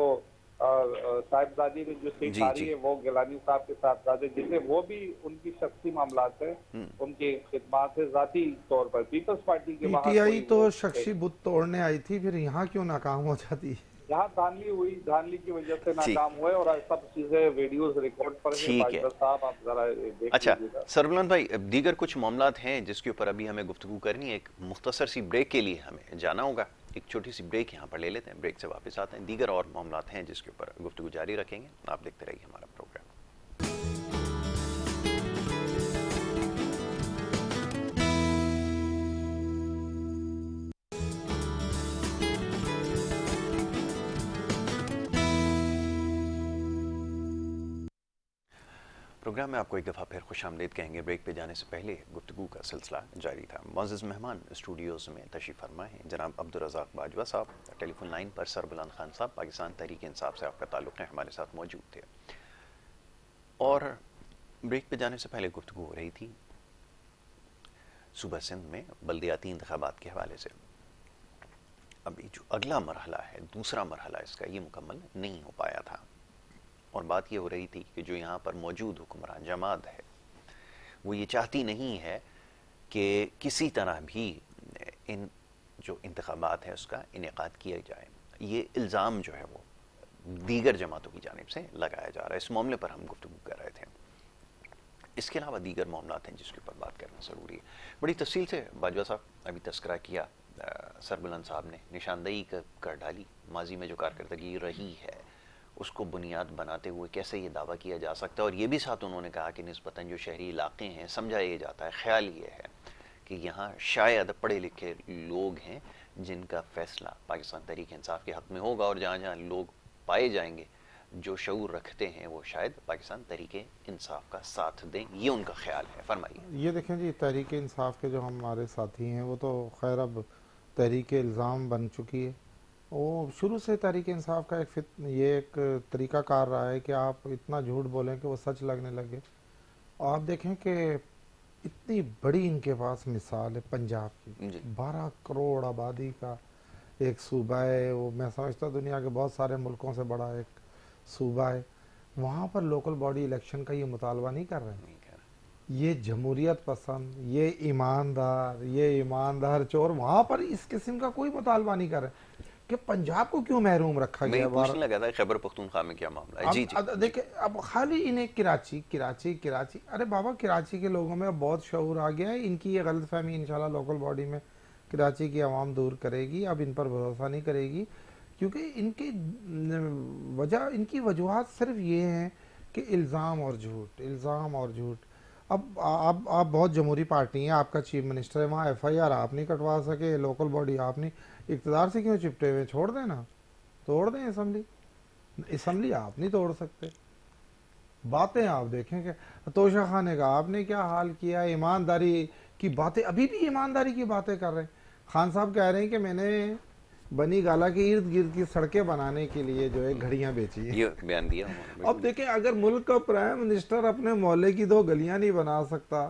साहिबजादी में जो सीट जी आ रही जी है वो गिलानी साहब के साहबजादे जिसे वो भी उनकी शख्सी मामलात है, उनकी खिदमात है, जाती तौर पर पीपल्स पार्टी के वहाँ पीटीआई कोई तो वो शख्सी बुत तोड़ने आई थी, फिर यहाँ क्यों नाकाम हो जाती है? यहाँ धांधली हुई, धांधली की वजह से ठीक नाकाम हुए, और सब चीजें वीडियोस रिकॉर्ड पर है। ठीक है। बाजवा साहब आप जरा देख अच्छा लीजिएगा। सरबुलंद भाई, दीगर कुछ मामलात हैं जिसके ऊपर अभी हमें गुफ्तगू करनी है। एक मुख्तसर सी ब्रेक के लिए हमें जाना होगा, एक छोटी सी ब्रेक यहाँ पर ले लेते हैं, ब्रेक से वापस आते हैं। दीगर और मामलात हैं जिसके ऊपर गुफ्तगू जारी रखेंगे। आप देखते रहिए हमारा प्रोग्राम। प्रोग्राम में आपको एक दफ़ा फिर खुशामदीद कहेंगे। ब्रेक पे जाने से पहले गुफ्तगू का सिलसिला जारी था। मुअज़्ज़ज़ मेहमान स्टूडियोज़ में तशरीफ़ फरमा हैं जनाब अब्दुल रज़ाक बाजवा साहब। टेलीफोन लाइन पर सरबुलंद खान साहब पाकिस्तान तहरीक इंसाफ से आपका ताल्लुक़ है, हमारे साथ मौजूद थे। और ब्रेक पे जाने से पहले गुफ्तगू हो रही थी सूबा सिंध में बल्दियाती इंतखाबात के हवाले से। अभी जो अगला मरहला है, दूसरा मरहला इसका, ये मुकम्मल नहीं हो पाया था, और बात ये हो रही थी कि जो यहाँ पर मौजूद हुक्मरान जमात है वो ये चाहती नहीं है कि किसी तरह भी इन जो इंतखाबात है उसका इनेकाद किया जाए। ये इल्ज़ाम जो है वो दीगर जमातों की जानिब से लगाया जा रहा है। इस मामले पर हम गुफ्तगू कर रहे थे। इसके अलावा दीगर मामलात हैं जिसके ऊपर बात करना ज़रूरी है। बड़ी तफसील से बाजवा साहब अभी तस्करा किया, सरबुलंद साहब ने निशानदेही कर डाली माजी में जो कारकर्दगी रही है उसको बुनियाद बनाते हुए कैसे ये दावा किया जा सकता है। और ये भी साथ उन्होंने कहा कि निस्बतन जो शहरी इलाके हैं, समझा ये जाता है, ख्याल ये है कि यहाँ शायद पढ़े लिखे लोग हैं जिनका फैसला पाकिस्तान तहरीक इंसाफ के हक़ में होगा, और जहाँ जहाँ लोग पाए जाएंगे जो शऊर रखते हैं वो शायद पाकिस्तान तहरीक इंसाफ का साथ दें। ये उनका ख्याल है। फरमाइए। ये देखें जी, तहरीक इंसाफ के जो हमारे साथी हैं वो तो खैर अब तहरीक इल्ज़ाम बन चुकी है। वो शुरू से तहरीक इंसाफ का ये एक तरीका कार रहा है कि आप इतना झूठ बोलें कि वो सच लगने लगे। और आप देखें कि इतनी बड़ी इनके पास मिसाल है पंजाब की, 12 करोड़ आबादी का एक सूबा है वो। मैं समझता दुनिया के बहुत सारे मुल्कों से बड़ा एक सूबा है। वहाँ पर लोकल बॉडी इलेक्शन का ये मुतालबा नहीं कर रहे हैं। ये जमहूरियत पसंद, ये ईमानदार चोर वहाँ पर इस किस्म का कोई मुतालबा नहीं कर रहे कि पंजाब को क्यों महरूम रखा गया। पूछने लगा था खैबर पख्तूनख्वा में क्या मामला है। जी जी देखिए, अब खाली इन्हें कराची, अरे बाबा कराची के लोगों में बहुत शऊर आ गया है। इनकी ये गलतफहमी इंशाल्लाह लोकल बॉडी में कराची की आवाम दूर करेगी। अब इन पर भरोसा नहीं करेगी, क्योंकि इनकी वजूहत सिर्फ ये हैं कि इल्ज़ाम और झूठ। अब आप बहुत जमहूरी पार्टी हैं, आपका चीफ मिनिस्टर है, वहाँ FIR आप नहीं कटवा सके, लोकल बॉडी आप नहीं, इक़्तिदार से क्यों चिपटे हुए? छोड़ दें ना, तोड़ दें असम्बली आप नहीं तोड़ सकते। बातें आप देखें कि तोशा खाने का आपने क्या हाल किया। ईमानदारी की बातें, अभी भी ईमानदारी की बातें कर रहे हैं। खान साहब कह रहे हैं कि मैंने बनी गाला के इर्द गिर्द की सड़कें बनाने के लिए जो है घड़ियां बेची है। ये बयान दिया। अब देखें, अगर मुल्क का प्राइम मिनिस्टर अपने मोहल्ले की 2 गलियां नहीं बना सकता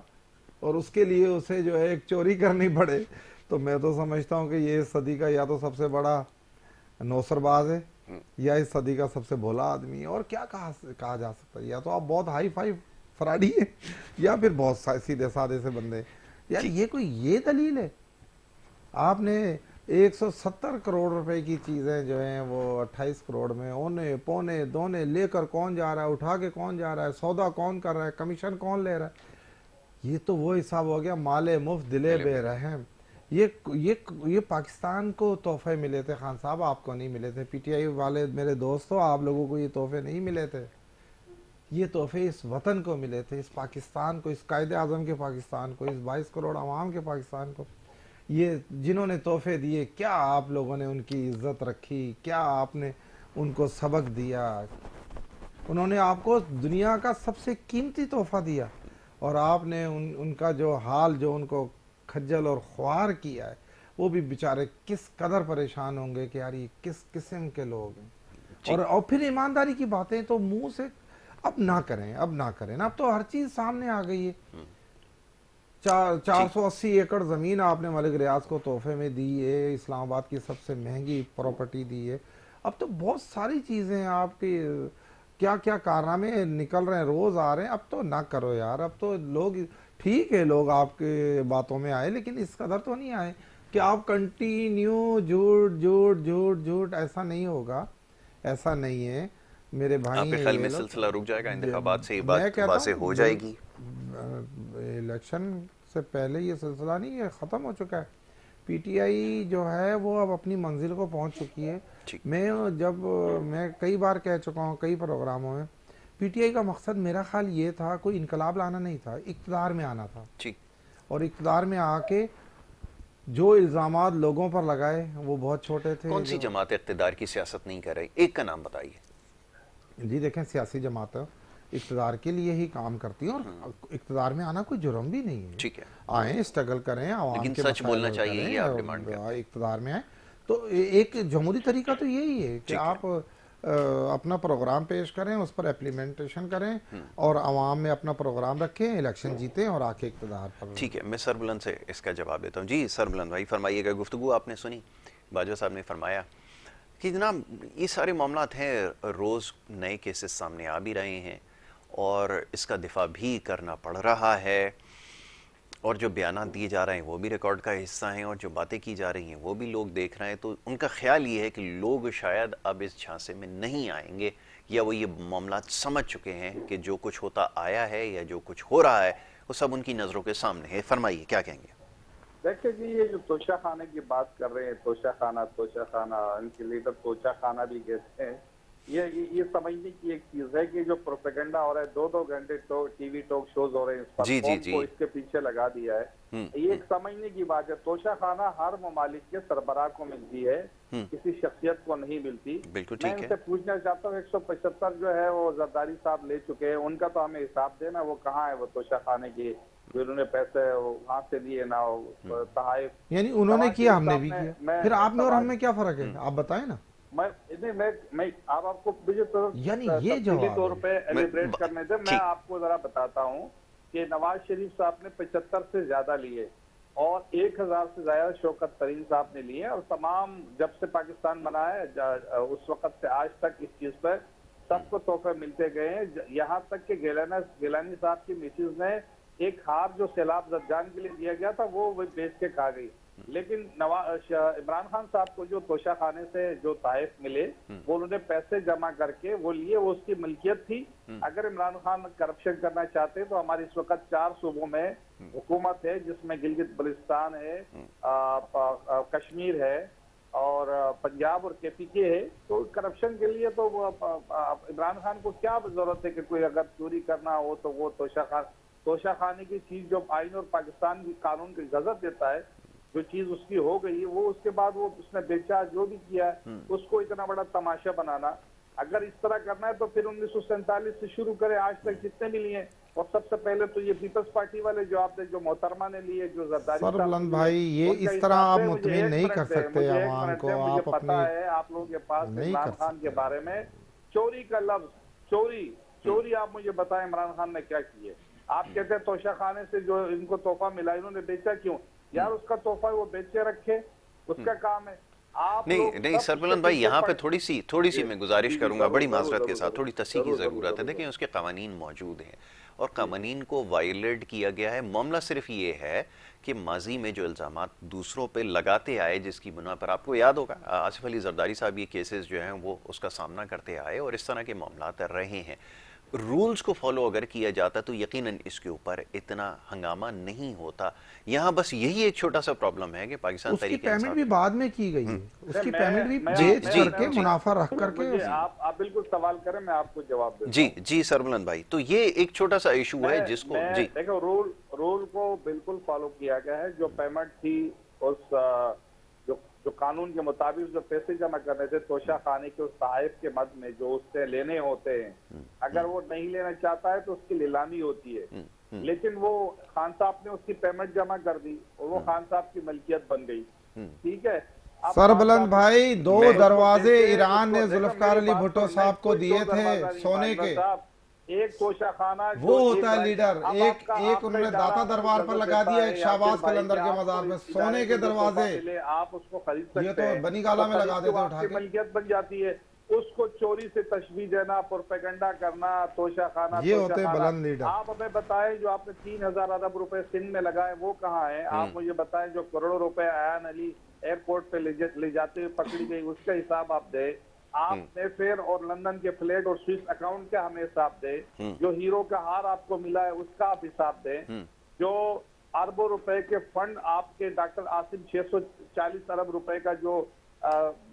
और उसके लिए उसे जो है एक चोरी करनी पड़े, तो मैं तो समझता हूँ कि ये इस सदी का या तो सबसे बड़ा नौसरबाज है या इस सदी का सबसे भोला आदमी है। और क्या कहा जा सकता है? या तो आप बहुत हाई फाई फराडी है या फिर बहुत सीधे साधे से बंदे। यार ये दलील है? आपने 170 करोड़ रुपए की चीजें जो हैं वो 28 करोड़ में ओने पौने दोने लेकर कौन जा रहा है, उठा के कौन जा रहा है, सौदा कौन कर रहा है, कमीशन कौन ले रहा है? ये तो वो हिसाब हो गया माले मुफ्त दिले बेरहम। ये पाकिस्तान को तोहफे मिले थे खान साहब, आपको नहीं मिले थे। PTI वाले मेरे दोस्तों, आप लोगों को ये तोहफे नहीं मिले थे। ये तोहफे इस वतन को मिले थे, इस पाकिस्तान को, इस कायदे आजम के पाकिस्तान को, इस 22 करोड़ आवाम के पाकिस्तान को। ये जिन्होंने तोहफे दिए, क्या आप लोगों ने उनकी इज्जत रखी, क्या आपने उनको सबक दिया? उन्होंने आपको दुनिया का सबसे कीमती तोहफा दिया और आपने उनका जो हाल, जो उनको खज्जल और ख्वार किया है, वो भी बेचारे किस कदर परेशान होंगे कि यार ये किस किस्म के लोग हैं। और फिर ईमानदारी की बातें तो मुंह से अब ना करें, अब ना करें ना, अब तो हर चीज सामने आ गई है। 480 एकड़ जमीन आपने मलिक रियाज को तोहफे में दी है, इस्लामाबाद की सबसे महंगी प्रॉपर्टी दी है। अब तो बहुत सारी चीजें आपकी, क्या क्या कारनामे निकल रहे हैं, रोज आ रहे हैं। अब तो ना करो यार, अब तो लोग, ठीक है लोग आपके बातों में आए, लेकिन इस कदर तो नहीं आए कि आप कंटिन्यू झूठ झूठ झूठ झूठ। ऐसा नहीं होगा, ऐसा नहीं है मेरे भाई। आपके ख्याल में सिलसिला रुक जाएगा, इंतखाबात से ये बात वाज़ेह हो जाएगी? इलेक्शन से पहले ये सिलसिला नहीं, ये ख़त्म हो चुका है। पीटीआई जो है वो अब अपनी मंजिल को पहुंच चुकी है। मैं कई बार कह चुका हूँ कई प्रोग्रामों में, पीटीआई का मकसद मेरा ख्याल ये था, कोई इनकलाब लाना नहीं था, इक़्तिदार में आना था। और इक़्तिदार में आके जो इल्ज़ामात लोगों पर लगाए वो बहुत छोटे थे। कौन सी जमात इक़्तिदार की सियासत नहीं कर रही? एक का नाम बताइए। जी देखें, सियासी जमात इक़्तिदार के लिए ही काम करती है और इक़्तिदार में आना कोई जुर्म भी नहीं है। ठीक है, आए, स्ट्रगल करें, आवाम के सच बोलना चाहिए, ये आप डिमांड करते हैं। इक़्तिदार में आए तो एक जमहूरी तरीका तो यही है कि आप अपना प्रोग्राम पेश करें, उस पर इम्प्लीमेंटेशन करें और आवाम में अपना प्रोग्राम रखें, इलेक्शन जीतें और आके इक़्तिदार पर। ठीक है, मैं सरबुलंद से इसका जवाब देता हूँ। जी सरबुलंद भाई फरमाइएगा। गुफ्तगू आपने सुनी, बाजवा साहब ने फरमाया कि जनाब ये सारे मामलात हैं, रोज़ नए केसेस सामने आ भी रहे हैं और इसका दिफा भी करना पड़ रहा है, और जो बयान दिए जा रहे हैं वो भी रिकॉर्ड का हिस्सा हैं, और जो बातें की जा रही हैं वो भी लोग देख रहे हैं। तो उनका ख्याल ये है कि लोग शायद अब इस झांसे में नहीं आएंगे, या वो ये मामला समझ चुके हैं कि जो कुछ होता आया है या जो कुछ हो रहा है वो सब उनकी नज़रों के सामने है। फरमाइए, क्या कहेंगे? देखिए जी, ये जो तोशा खाने की बात कर रहे हैं, तोशा खाना, इनके लीडर तोशा खाना भी कहते हैं। ये समझने की एक चीज है कि जो प्रोपेगेंडा हो रहा है, 2-2 घंटे टीवी टॉक शोज हो रहे हैं, इस पर कौन को इसके पीछे लगा दिया है, ये एक समझने की बात है। तोशा खाना हर ममालिक के सरबराह को मिलती है, किसी शख्सियत को नहीं मिलती। मैं इनसे पूछना चाहता हूँ, 175 जो है वो जरदारी साहब ले चुके हैं, उनका तो हमें हिसाब देना, वो कहाँ है वो तोशा खाने की जो उन्होंने पैसे वहां से लिए ना, तहाइफ, यानी उन्होंने किया, हमने भी किया, फिर आप में और हमें क्या फर्क है? आप बताएं ना। मैं आपको यानी ये जवाब तौर पे एलिब्रेट करने दे। मैं आपको जरा बताता हूँ कि नवाज शरीफ साहब ने 75 से ज्यादा लिए और 1000 से ज्यादा शौकत तरीन साहब ने लिए, और तमाम जब से पाकिस्तान बना है उस वक्त से आज तक इस चीज पर सबको तोहफे मिलते गए हैं। यहाँ तक कि गिलानी साहब की मिसेज ने एक हार जो सैलाब जद्दान के लिए दिया गया था वो बेच के खा गई। लेकिन इमरान खान साहब को जो तोशा खाने से जो ताइफ मिले वो उन्होंने पैसे जमा करके वो लिए, वो उसकी मिल्कियत थी। अगर इमरान खान करप्शन करना चाहते तो हमारे इस वक्त 4 सूबों में हुकूमत है, जिसमें गिलगित बल्तिस्तान है, कश्मीर है और पंजाब और केपीके है। तो करप्शन के लिए तो इमरान खान को क्या जरूरत है कि कोई अगर चोरी करना हो तो वो तोशा खाने की चीज जो आइन और पाकिस्तान की कानून की इजाजत देता है, जो चीज उसकी हो गई वो उसके बाद वो उसने बेचा, जो भी किया, उसको इतना बड़ा तमाशा बनाना, अगर इस तरह करना है तो फिर 1947 से शुरू करें, आज तक जितने भी लिए। और सबसे पहले तो ये पीपल्स पार्टी वाले जो आपने जो मोहतरमा ने लिए, जो जरदारी सरबुलंद भाई, ये इस तरह आप मुतमिन नहीं कर सकते आवाम को। मुझे पता है आप लोगों के पास इमरान खान के बारे में चोरी का लफ्ज, चोरी आप मुझे बताएं इमरान खान ने क्या किए? आप कहते हैं तोशा खाने से जो इनको तोहफा मिला इन्होंने बेचा क्यों? यार उसका तोहफा वो बेचे रखे, उसका काम है। आप नहीं सरबुलंद भाई, यहाँ पे थोड़ी सी मैं गुजारिश करूंगा, बड़ी माजरत के साथ, थोड़ी तस्सीह की ज़रूरत है। देखिए उसके कानून मौजूद हैं और कानून को वायलेट किया गया है। मामला सिर्फ ये है कि माजी में जो इल्ज़ामात दूसरों पे लगाते आए, जिसकी बुना पर आपको याद होगा आसिफ अली जरदारी साहब ये केसेस जो हैं वो उसका सामना करते आए और इस तरह के मामला रहे हैं। रूल्स को फॉलो अगर किया जाता तो यकीनन इसके ऊपर इतना हंगामा नहीं होता। यहाँ बस यही एक छोटा सा प्रॉब्लम है कि पाकिस्तान उसकी पेमेंट भी बाद में की गई है, उसकी पेमेंट भी बेच करके मुनाफा रख करके। आप बिल्कुल सवाल करें, मैं आपको जवाब दूं। जी सरबुलंद भाई, तो ये एक छोटा सा इशू है जिसको जी देखो रूल को बिल्कुल फॉलो किया गया है। जो पेमेंट थी उस जो जो कानून के मुताबिक जो पैसे जमा करने थे तोशा खाने के उस साहिब के मद में जो उससे लेने होते हैं, अगर वो नहीं लेना चाहता है तो उसकी नीलामी होती है। लेकिन वो खान साहब ने उसकी पेमेंट जमा कर दी और वो खान साहब की मलकियत बन गई। ठीक है, अब सरबुलंद भाई, दो मैं- दरवाजे देखिए, ईरान ने उसको- देखो, जुल्फकार मेरी अली बात भुट्टो तो साहब को कोई दिए दो थे दरवाजा नहीं, सोने बाजवा के। साहब, एक तोशा खाना वो जो होता है एक लीडर। अब एक आपका एक आपका उन्होंने इदारा दाता आपको दरबार पर इजाजत लगा देता दिया है, एक यासिर शाहबाज भाई, कलंदर कि के आपको मजार में इस सोने इदारे के से जो तोहफा दरवाजे। मिले, आप उसको खरीद सकते ये तो हैं। बनीगाला में तो लगा खरीद देते के वो उठा आपकी के। मलकियत बन जाती है। उसको चोरी से तशबीह देना, प्रोपेगेंडा करना, तोशा खाना, ये तोशा होते हैं खाना। बुलंद लीडर। आप हमें बताएं, जो आपने 3,000 अरब रुपए सिंध में लगाए वो कहाँ है? आप मुझे बताएं, जो करोड़ों रुपए अयान अली एयरपोर्ट पे ले जाते हुए पकड़ी गई, उसका हिसाब आप दे। आप मेफेयर और लंदन के फ्लैट और स्विस अकाउंट का हमें हिसाब दे। जो हीरो का हार आपको मिला है उसका आप हिसाब दें। जो अरबों रुपए के फंड आपके डॉक्टर आसिम 640 अरब रुपए का जो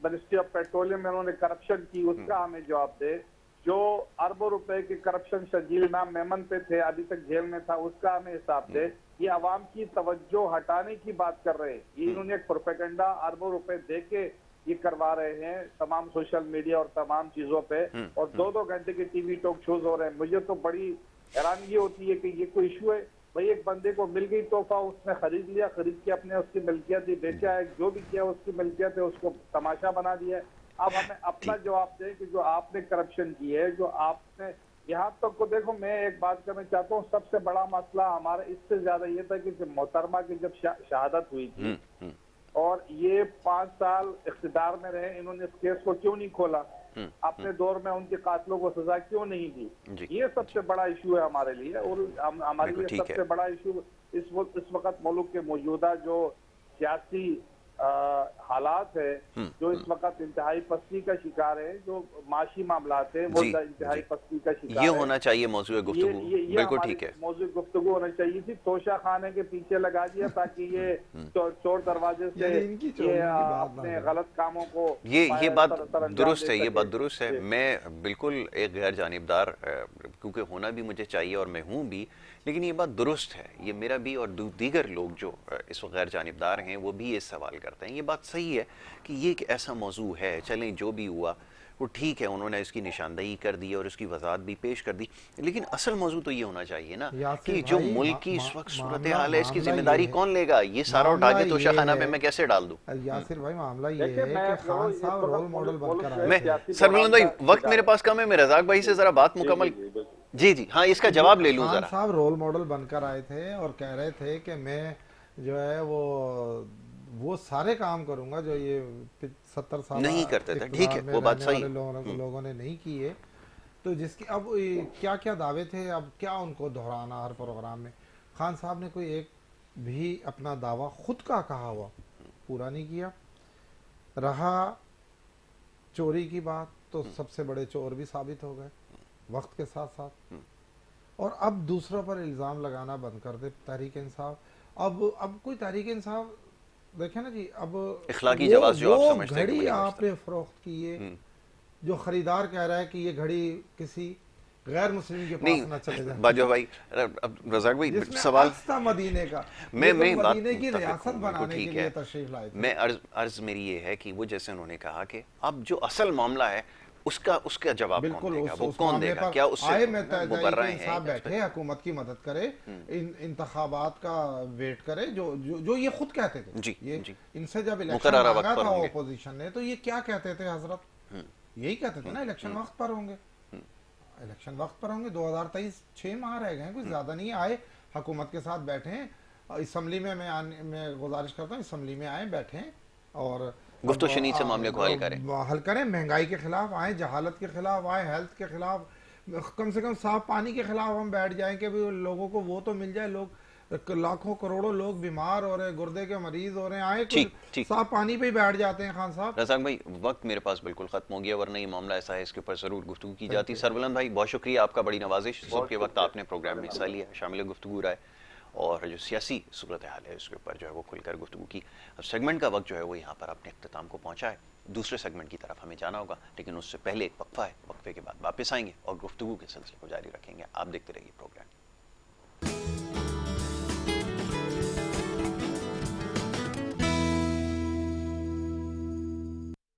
मिनिस्ट्री ऑफ पेट्रोलियम में उन्होंने करप्शन की, उसका हमें जवाब दे। जो अरबों रुपए के करप्शन शर्जील नाम मेमन पे थे, अभी तक जेल में था, उसका हमें हिसाब दे। ये अवाम की तवज्जो हटाने की बात कर रहे हैं। ये इन्होंने एक प्रोपेगेंडा अरबों रुपए दे के ये करवा रहे हैं तमाम सोशल मीडिया और तमाम चीजों पे, और 2-2 घंटे के टीवी टॉक शोज हो रहे हैं। मुझे तो बड़ी हैरानगी होती है कि ये कोई इशू है भाई? एक बंदे को मिल गई तोहफा, उसने खरीद लिया, खरीद के अपने उसकी मिल्कियत ही बेचा है, जो भी किया उसकी मिल्कियत है, उसको तमाशा बना दिया है। अब हमें अपना जवाब दें कि जो आपने करप्शन की है, जो आपने यहाँ तक को देखो। मैं एक बात करना चाहता हूँ, सबसे बड़ा मसला हमारा इससे ज्यादा ये था कि जब मोहतरमा की जब शहादत हुई थी और ये 5 साल इख्तिदार में रहे, इन्होंने इस केस को क्यों नहीं खोला? अपने दौर में उनके कातलों को सजा क्यों नहीं दी? ये सबसे बड़ा इशू है हमारे लिए। और हमारे लिए ठीक है। सबसे बड़ा इशू इस वक्त मुल्क के मौजूदा जो सियासी हालात है, जो इस वक्त इंतहाई पस्ती का शिकार है, जो माशी मामलात है, वो जी, इंतहाई जी। पस्ती का शिकार ये है। होना चाहिए मौजूद गुफ्तगू। बिल्कुल हमारी ठीक है। मौजूद गुफ्तगू होनी चाहिए थी। तोशा खाने के पीछे लगा दिया ताकि ये चोर दरवाजे से यानी इनकी चोरी ये की बात ना अपने करें। गलत कामों को ये बात अंजाम दुरुस्त दे है, ये सके। बात दुरुस्त है। जी। मैं बिल्कुल एक गैर जानिबदार, क्योंकि होना भी मुझे चाहिए और मैं हूँ भी, लेकिन ये बात दुरुस्त है। ये मेरा भी और दीगर लोग जो इस वक्त गैर जानिबदार हैं वो भी ये सवाल करते हैं। ये बात सही है कि ये एक ऐसा मौजू है, चलें जो भी हुआ वो ठीक है, उन्होंने इसकी निशानदही कर दी और उसकी वजाहत भी पेश कर दी, लेकिन असल मौजू तो ये होना चाहिए ना यासिर कि जो भाई, मुल्क की इस वक्त सूरत मामला- हाल है, इसकी मामला जिम्मेदारी ये है- कौन लेगा? ये सारा उठा मामला के तोशा ये खाना है- पे मैं कैसे डाल दूं? यासिर भाई, मामला ये देखिए, है मैं कि खान इस साहब वक्त रोल मॉडल मुल्क बनकर में आए। मैं सियासी सरबुलंद भाई, बवाल का वक्त मेरे पास कम है, मैं रजाक भाई से जरा बात मुकम्मल। जी, बिल्कुल। जी जी हाँ, इसका जवाब ले लूं खान जरा। साहब रोल मॉडल बनकर आए थे और कह रहे थे कि मैं जो है वो सारे काम करूंगा जो ये 70 साल नहीं करते थे। ठीक है, वो बात सही। लोगों ने नहीं किए। तो जिसके अब क्या क्या दावे थे, अब क्या उनको दोहराना हर प्रोग्राम में? खान साहब ने कोई एक भी अपना दावा खुद का कहा हुआ पूरा नहीं किया। रहा चोरी की बात, तो सबसे बड़े चोर भी साबित हो गए वक्त के साथ साथ। और अब दूसरों पर इल्जाम लगाना बंद कर दे तहरीक इंसाफ। अब कोई तहरीक इंसाफ देखे ना जी, अब इखलाकी जवाब जो आप समझते हैं कि घड़ी बड़ी आपने फरोख्त की है, जो खरीदार कह रहा है कि ये घड़ी किसी गैर मुस्लिम के पास ना चले नहीं जाए। बाजवा भाई, अब रजाक भाई जिसने सवाल अर्ज था मदीने का, मैं बात मदीने की मुत्तफिक रियासत हूं, बिल्कुल बनाने के ठीक लिए है। तशरीफ लाए थे। मैं अर्ज मेरी ये है कि वो जैसे उन्होंने कहा कि अब जो असल मामला है उसका जवाब कौन बिल्कुल देगा? उस वो कौन मामले देगा? पर क्या उससे आए में मुबर्रा हैं? इंसाफ बैठे, हुकूमत की मदद करे, इंतखाबात का वेट करे, जो ये खुद कहते थे। जी, ये जी। इनसे जब इलेक्शन मुकर्ररा वक्त मांगा पर था होंगे। ओपोजिशन ने, तो ये क्या कहते थे हजरत? यही कहते थे ना, इलेक्शन वक्त पर होंगे, इलेक्शन वक्त पर होंगे। 2023 6 माह रह गए, कुछ ज्यादा नहीं आए, हुकूमत के साथ बैठे। असम्बली में मैं गुजारिश करता हूँ, असम्बली में आए, बैठे और गुफ्तगू शनीद से मामले को हल करें। हल करें, महंगाई के खिलाफ आए, जहालत के खिलाफ आए, हेल्थ के खिलाफ, कम से कम साफ पानी के खिलाफ हम बैठ जाएं कि भाई लोगों को वो तो मिल जाए। लोग लाखों करोड़ों लोग बीमार हो रहे हैं, गुर्दे के मरीज हो रहे हैं, आए ठीक। साफ पानी पे ही बैठ जाते हैं। खान साहब, रजाक भाई, वक्त मेरे पास बिल्कुल खत्म हो गया, वरना ये मामला ऐसा है इसके ऊपर जरूर गुफ्तगू की जाती। सरबुलंद भाई, बहुत शुक्रिया आपका, बड़ी नवाजिश। सुबह के वक्त आपने प्रोग्राम में हिस्सा लिया, शामिल गुफ्तगू राय और जो सियासी सूरत हाल है उसके ऊपर जो है वो खुलकर गुफ्तगू की। अब सेगमेंट का वक्त जो है वो यहाँ पर अपने अख्ताम को पहुँचा है। दूसरे सेगमेंट की तरफ हमें जाना होगा, लेकिन उससे पहले एक वक्फा है। वक्फे के बाद वापस आएंगे और गुफ्तगू के सिलसिले को जारी रखेंगे। आप देखते रहिए प्रोग्राम।